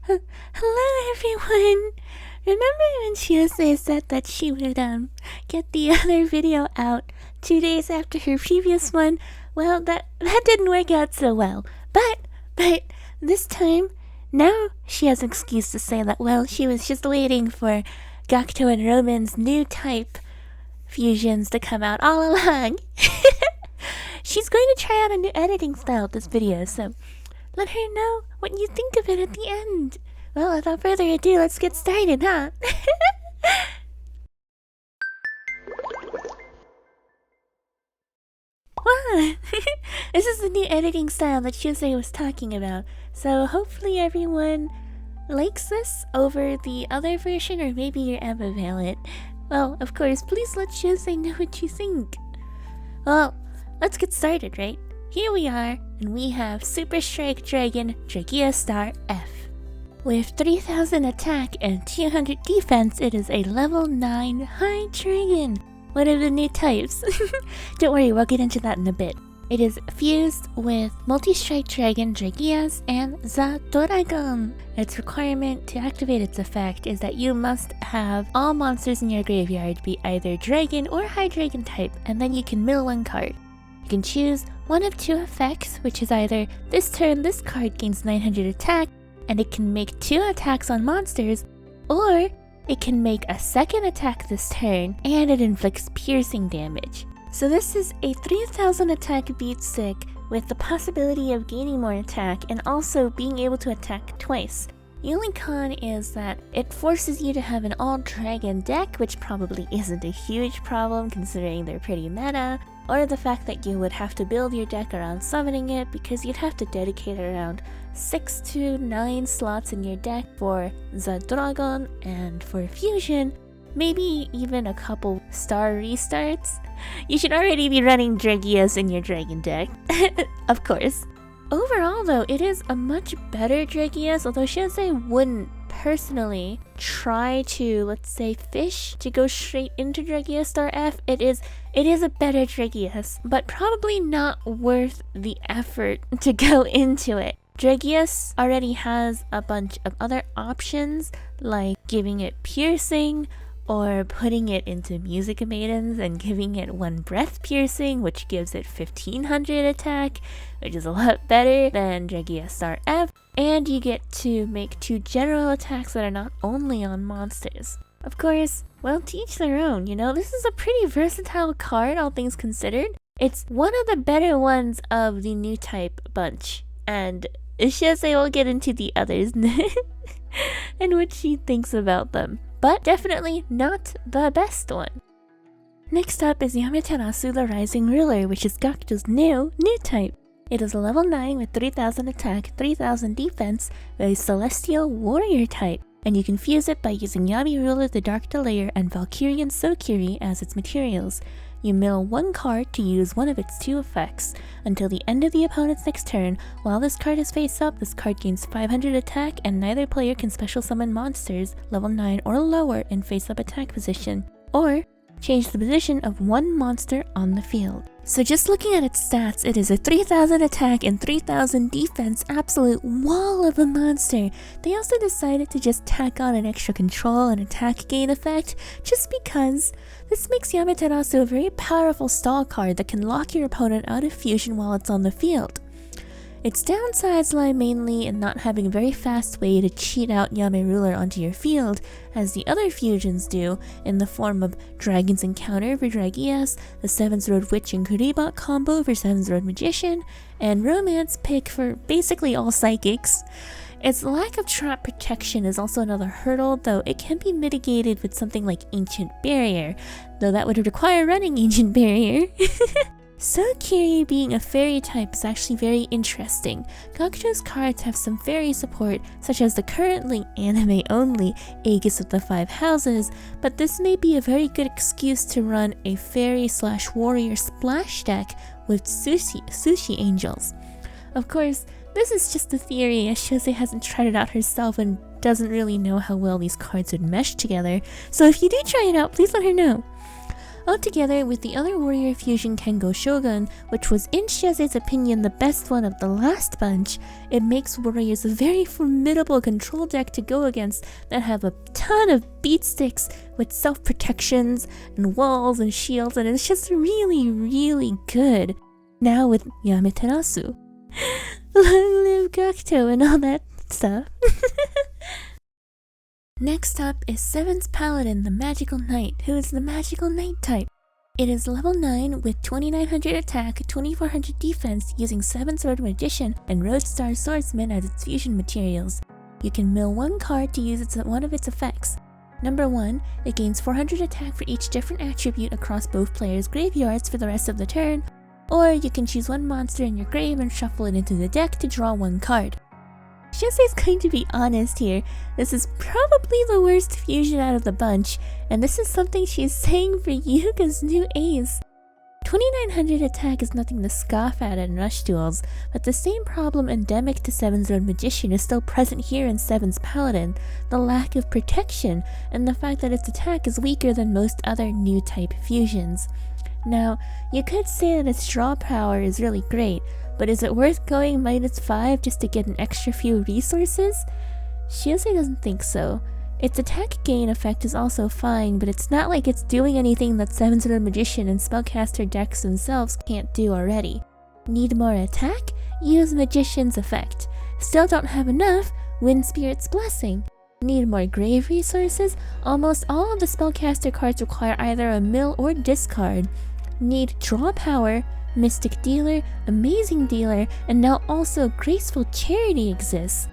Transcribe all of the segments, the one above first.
Hello everyone! Remember when Shiose said that she would get the other video out 2 days after her previous one? Well, that didn't work out so well. But this time, now she has an excuse to say that, well, she was just waiting for Gakuto and Roman's new type fusions to come out all along. She's going to try out a new editing style with this video, so let her know what you think of it at the end. Well, without further ado, let's get started, huh? Wow! This is the new editing style that Shiose was talking about. So hopefully everyone likes this over the other version, or maybe you're ambivalent. Well, of course, please let Shiose know what you think. Well, let's get started, right? Here we are, and we have Superstrike Dragon Dragistar F. With 3000 attack and 200 defense, it is a level 9 high dragon. What are the new types? Don't worry, we'll get into that in a bit. It is fused with Multi-Strike Dragon Dragias and the Dragon. Its requirement to activate its effect is that you must have all monsters in your graveyard be either dragon or high dragon type, and then you can mill one card. You can choose one of two effects, which is either this turn this card gains 900 attack and it can make 2 attacks on monsters, or it can make a second attack this turn and it inflicts piercing damage. So this is a 3000 attack beat sick with the possibility of gaining more attack and also being able to attack twice. The only con is that it forces you to have an all-dragon deck, which probably isn't a huge problem considering they're pretty meta, or the fact that you would have to build your deck around summoning it because you'd have to dedicate around 6 to 9 slots in your deck for the Dragon, and for fusion, maybe even a couple star restarts. You should already be running Dragias in your dragon deck, of course. Overall though, it is a much better Dragias, although Shiose wouldn't personally try to, let's say, fish to go straight into Dragistar F. It is a better Dragias, but probably not worth the effort to go into it. Dragias already has a bunch of other options, like giving it piercing, or putting it into Music Maidens and giving it 1 breath piercing, which gives it 1500 attack, which is a lot better than Dragistar F, and you get to make 2 general attacks that are not only on monsters. Of course, well, to each their own, you know, this is a pretty versatile card, all things considered. It's one of the better ones of the new type bunch, and Shiose will get into the others and what she thinks about them, but definitely not the best one. Next up is Yameterasu, the Rising Ruler, which is Gakuto's new type. It is a level 9 with 3000 attack, 3000 defense, with a Celestial Warrior type, and you can fuse it by using Yami Ruler, the Dark Delayer, and Valkyrian Sokiri as its materials. You mill 1 card to use one of its 2 effects. Until the end of the opponent's next turn, while this card is face up, this card gains 500 attack and neither player can special summon monsters level 9 or lower in face up attack position, or change the position of 1 monster on the field. So just looking at its stats, it is a 3000 attack and 3000 defense absolute wall of a monster. They also decided to just tack on an extra control and attack gain effect just because. This makes Yameterasu a very powerful stall card that can lock your opponent out of fusion while it's on the field. Its downsides lie mainly in not having a very fast way to cheat out Yami Ruler onto your field, as the other fusions do, in the form of Dragon's Encounter for Dragias, the 7's Road Witch and Kuribot combo for 7's Road Magician, and Romance Pick for basically all psychics. Its lack of trap protection is also another hurdle, though it can be mitigated with something like Ancient Barrier, though that would require running Ancient Barrier. Sokiri being a fairy type is actually very interesting. Gakuto's cards have some fairy support, such as the currently anime-only Aegis of the 5 Houses, but this may be a very good excuse to run a fairy/warrior splash deck with sushi angels. Of course, this is just a theory, as Shiose hasn't tried it out herself and doesn't really know how well these cards would mesh together, so if you do try it out, please let her know. Altogether, with the other warrior fusion Kengo Shogun, which was in Shiose's opinion the best one of the last bunch, it makes warriors a very formidable control deck to go against that have a ton of beat sticks with self-protections and walls and shields, and it's just really, really good. Now with Yameterasu. Long live Gakuto and all that stuff. Next up is 7th Paladin, the Magical Knight, who is the Magical Knight type. It is level 9 with 2900 attack, 2400 defense using 7 Sword Magician and Roadstar Swordsman as its fusion materials. You can mill 1 card to use one of its effects. Number 1, it gains 400 attack for each different attribute across both players' graveyards for the rest of the turn, or you can choose 1 monster in your grave and shuffle it into the deck to draw 1 card. Shiose is going to be honest here. This is probably the worst fusion out of the bunch, and this is something she's saying for Yuga's new ace. 2900 attack is nothing to scoff at in rush duels, but the same problem endemic to 7's Road Magician is still present here in 7's Paladin, the lack of protection, and the fact that its attack is weaker than most other new type fusions. Now, you could say that its draw power is really great, but is it worth going -5 just to get an extra few resources? Shiose doesn't think so. Its attack gain effect is also fine, but it's not like it's doing anything that 7's Road Magician and Spellcaster decks themselves can't do already. Need more attack? Use Magician's effect. Still don't have enough? Wind Spirit's Blessing. Need more grave resources? Almost all of the Spellcaster cards require either a mill or discard. Need draw power? Mystic Dealer, Amazing Dealer, and now also Graceful Charity exists.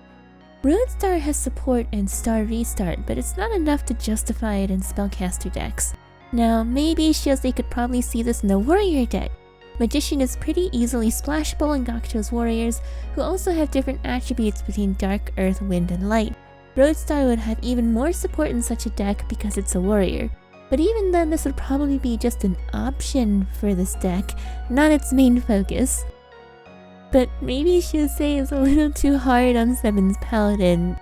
Roadstar has support and Star Restart, but it's not enough to justify it in Spellcaster decks. Now, maybe Shiose could probably see this in the Warrior deck. Magician is pretty easily splashable in Gakuto's Warriors, who also have different attributes between Dark, Earth, Wind, and Light. Roadstar would have even more support in such a deck because it's a Warrior. But even then, this would probably be just an option for this deck, not its main focus. But maybe Shiose is a little too hard on 7's Paladin.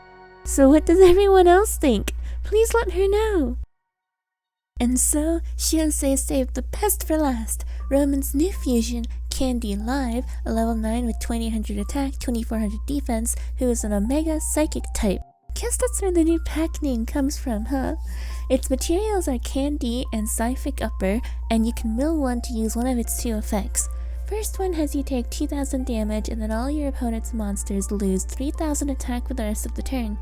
So what does everyone else think? Please let her know! And so, Shiose saved the best for last. Roman's new fusion, Candy Live, a level 9 with 2000 attack, 2400 defense, who is an Omega Psychic type. Guess that's where the new pack name comes from, huh? Its materials are Candy and Psychic Upper, and you can mill 1 to use one of its 2 effects. First one has you take 2000 damage and then all your opponent's monsters lose 3000 attack for the rest of the turn.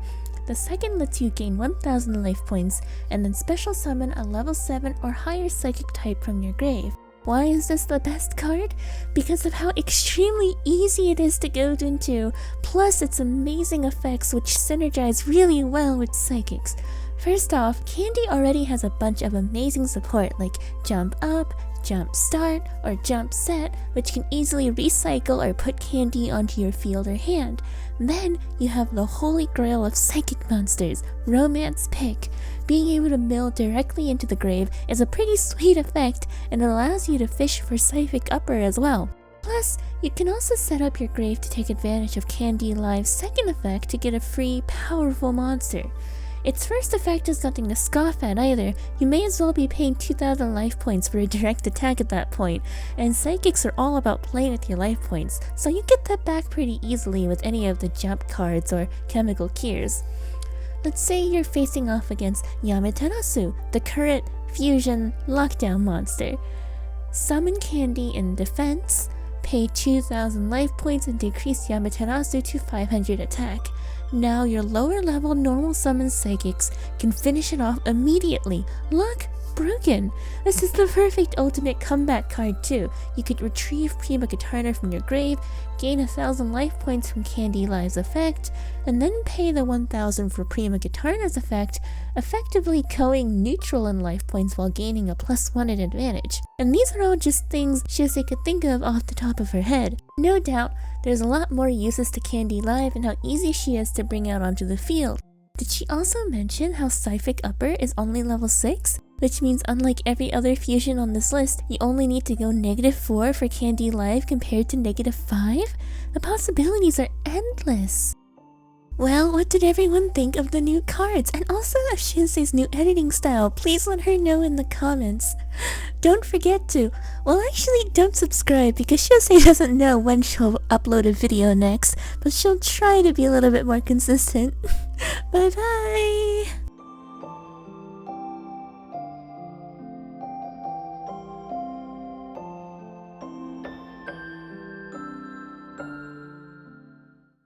The second lets you gain 1000 life points and then special summon a level 7 or higher psychic type from your grave. Why is this the best card? Because of how extremely easy it is to go into, plus its amazing effects which synergize really well with psychics. First off, Candy already has a bunch of amazing support like Jump Up, Jump Start, or Jump Set, which can easily recycle or put Candy onto your field or hand. Then you have the holy grail of psychic monsters, Romance Pick. Being able to mill directly into the grave is a pretty sweet effect, and it allows you to fish for Psychic Upper as well. Plus, you can also set up your grave to take advantage of Candy Live's second effect to get a free, powerful monster. Its first effect is nothing to scoff at either. You may as well be paying 2000 life points for a direct attack at that point, and psychics are all about playing with your life points, so you get that back pretty easily with any of the jump cards or chemical cures. Let's say you're facing off against Yameterasu, the current fusion lockdown monster. Summon Candy in defense, pay 2000 life points and decrease Yameterasu to 500 attack. Now your lower level normal summon psychics can finish it off immediately. Luck broken! This is the perfect ultimate comeback card too. You could retrieve Prima Katana from your grave, gain 1000 life points from Candy Live's effect, and then pay the 1000 for Prima Katana's effect, effectively going neutral in life points while gaining a +1 in advantage. And these are all just things Shiose could think of off the top of her head. No doubt, there's a lot more uses to Candy Live and how easy she is to bring out onto the field. Did she also mention how Psychic Upper is only level 6? Which means unlike every other fusion on this list, you only need to go -4 for Candy Live compared to -5? The possibilities are endless! Well, what did everyone think of the new cards? And also of Shiose's new editing style? Please let her know in the comments. Don't forget to, well actually don't subscribe because Shiose doesn't know when she'll upload a video next, but she'll try to be a little bit more consistent. Bye bye!